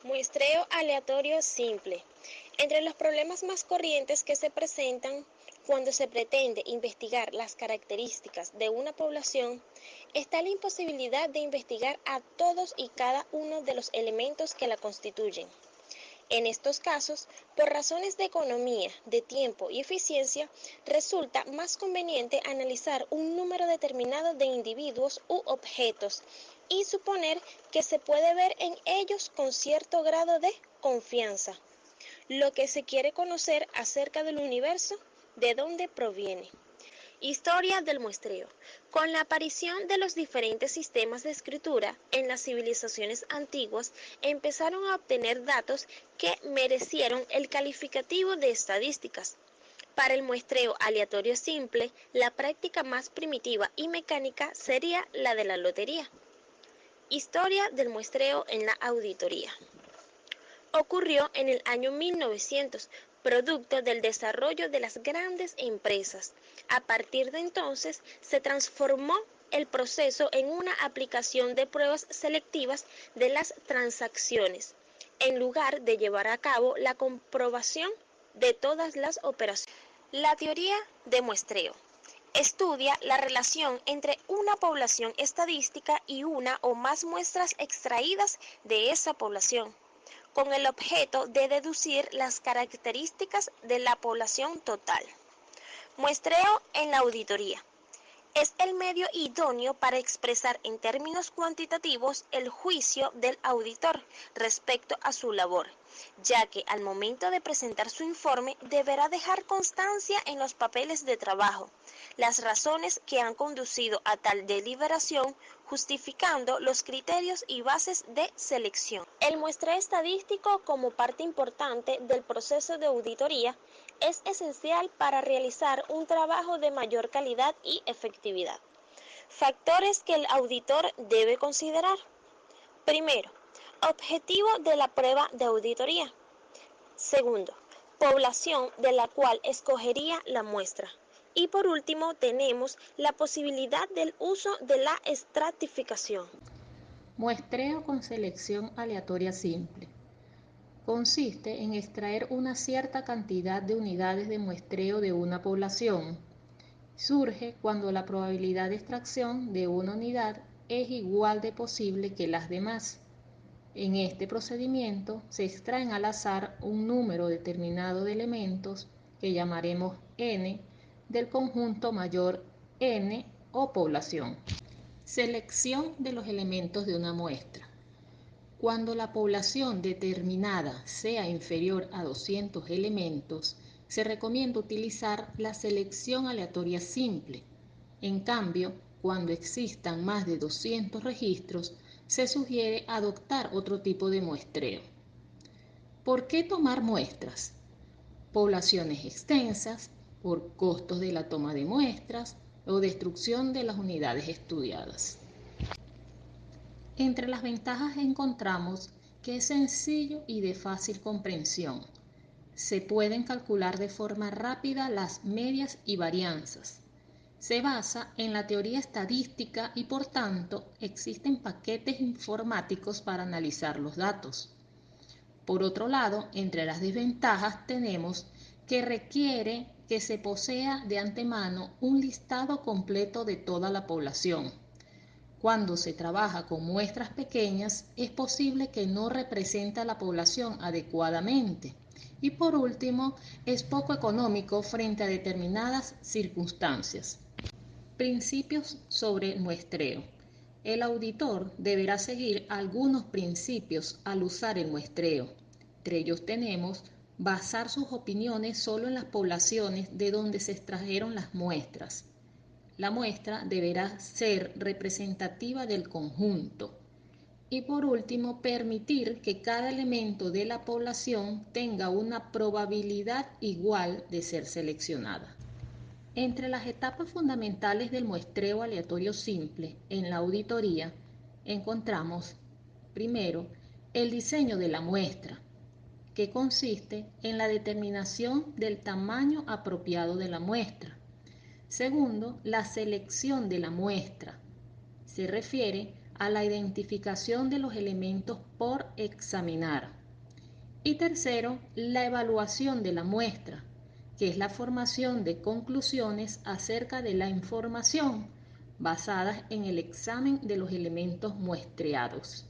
Muestreo aleatorio simple. Entre los problemas más corrientes que se presentan cuando se pretende investigar las características de una población está la imposibilidad de investigar a todos y cada uno de los elementos que la constituyen. En estos casos, por razones de economía, de tiempo y eficiencia, resulta más conveniente analizar un número determinado de individuos u objetos y suponer que se puede ver en ellos con cierto grado de confianza lo que se quiere conocer acerca del universo, de dónde proviene. Historia del muestreo. Con la aparición de los diferentes sistemas de escritura en las civilizaciones antiguas, empezaron a obtener datos que merecieron el calificativo de estadísticas. Para el muestreo aleatorio simple, la práctica más primitiva y mecánica sería la de la lotería. Historia del muestreo en la auditoría. Ocurrió en el año 1900, producto del desarrollo de las grandes empresas. A partir de entonces se transformó el proceso en una aplicación de pruebas selectivas de las transacciones, en lugar de llevar a cabo la comprobación de todas las operaciones. La teoría de muestreo estudia la relación entre una población estadística y una o más muestras extraídas de esa población, con el objeto de deducir las características de la población total. Muestreo en la auditoría. Es el medio idóneo para expresar en términos cuantitativos el juicio del auditor respecto a su labor, ya que al momento de presentar su informe deberá dejar constancia en los papeles de trabajo las razones que han conducido a tal deliberación, justificando los criterios y bases de selección. El muestreo estadístico, como parte importante del proceso de auditoría, es esencial para realizar un trabajo de mayor calidad y efectividad. Factores que el auditor debe considerar. Primero, objetivo de la prueba de auditoría. Segundo, población de la cual escogería la muestra. Y por último, tenemos la posibilidad del uso de la estratificación. Muestreo con selección aleatoria simple. Consiste en extraer una cierta cantidad de unidades de muestreo de una población. Surge cuando la probabilidad de extracción de una unidad es igual de posible que las demás. En este procedimiento se extraen al azar un número determinado de elementos que llamaremos n del conjunto mayor n o población. Selección de los elementos de una muestra. Cuando la población determinada sea inferior a 200 elementos, se recomienda utilizar la selección aleatoria simple. En cambio, cuando existan más de 200 registros, se sugiere adoptar otro tipo de muestreo. ¿Por qué tomar muestras? Poblaciones extensas, por costos de la toma de muestras o destrucción de las unidades estudiadas. Entre las ventajas encontramos que es sencillo y de fácil comprensión. Se pueden calcular de forma rápida las medias y varianzas. Se basa en la teoría estadística y por tanto existen paquetes informáticos para analizar los datos. Por otro lado, entre las desventajas tenemos que requiere que se posea de antemano un listado completo de toda la población. Cuando se trabaja con muestras pequeñas, es posible que no represente a la población adecuadamente. Y por último, es poco económico frente a determinadas circunstancias. Principios sobre el muestreo. El auditor deberá seguir algunos principios al usar el muestreo. Entre ellos tenemos basar sus opiniones solo en las poblaciones de donde se extrajeron las muestras. La muestra deberá ser representativa del conjunto. Y por último, permitir que cada elemento de la población tenga una probabilidad igual de ser seleccionada. Entre las etapas fundamentales del muestreo aleatorio simple en la auditoría encontramos, primero, el diseño de la muestra, que consiste en la determinación del tamaño apropiado de la muestra. Segundo, la selección de la muestra. Se refiere a la identificación de los elementos por examinar. Y tercero, la evaluación de la muestra, que es la formación de conclusiones acerca de la información basadas en el examen de los elementos muestreados.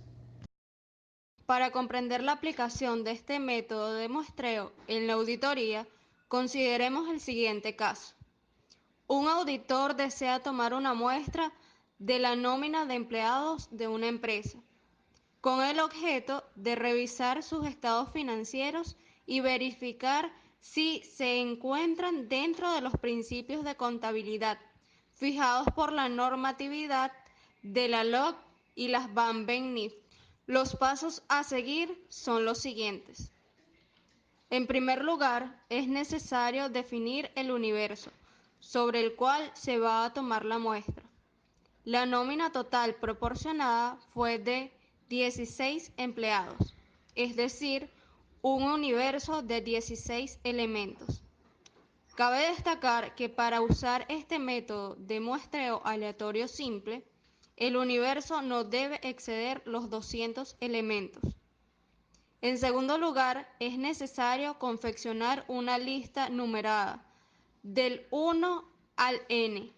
Para comprender la aplicación de este método de muestreo en la auditoría, consideremos el siguiente caso. Un auditor desea tomar una muestra de la nómina de empleados de una empresa, con el objeto de revisar sus estados financieros y verificar si se encuentran dentro de los principios de contabilidad fijados por la normatividad de la LOC y las BAM-BEN-NIF. Los pasos a seguir son los siguientes. En primer lugar, es necesario definir el universo sobre el cual se va a tomar la muestra. La nómina total proporcionada fue de 16 empleados, es decir, un universo de 16 elementos. Cabe destacar que para usar este método de muestreo aleatorio simple, el universo no debe exceder los 200 elementos. En segundo lugar, es necesario confeccionar una lista numerada del 1 al n,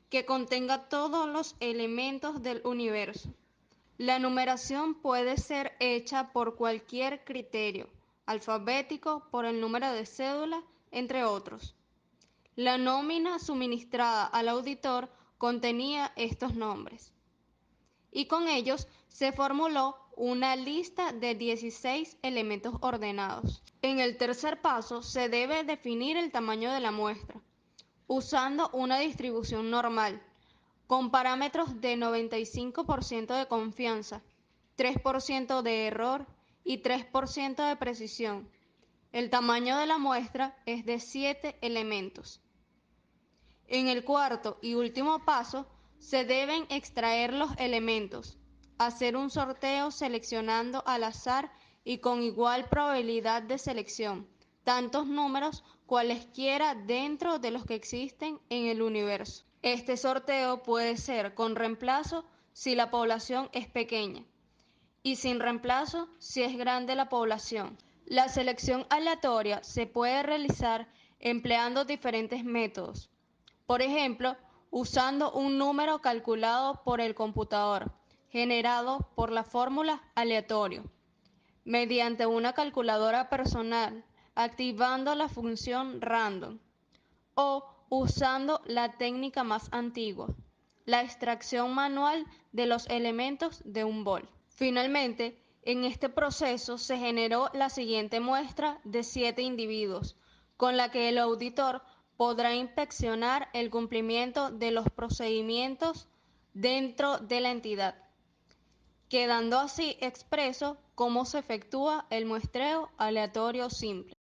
que contenga todos los elementos del universo. La numeración puede ser hecha por cualquier criterio, alfabético, por el número de cédula, entre otros. La nómina suministrada al auditor contenía estos nombres, y con ellos se formuló una lista de 16 elementos ordenados. En el tercer paso se debe definir el tamaño de la muestra, usando una distribución normal, con parámetros de 95% de confianza, 3% de error y 3% de precisión. El tamaño de la muestra es de 7 elementos. En el cuarto y último paso, se deben extraer los elementos, hacer un sorteo seleccionando al azar y con igual probabilidad de selección, tantos números cualesquiera dentro de los que existen en el universo. Este sorteo puede ser con reemplazo si la población es pequeña y sin reemplazo si es grande la población. La selección aleatoria se puede realizar empleando diferentes métodos. Por ejemplo, usando un número calculado por el computador, generado por la fórmula aleatorio, mediante una calculadora personal, activando la función random, o usando la técnica más antigua, la extracción manual de los elementos de un bol. Finalmente, en este proceso se generó la siguiente muestra de 7 individuos, con la que el auditor podrá inspeccionar el cumplimiento de los procedimientos dentro de la entidad, quedando así expreso cómo se efectúa el muestreo aleatorio simple.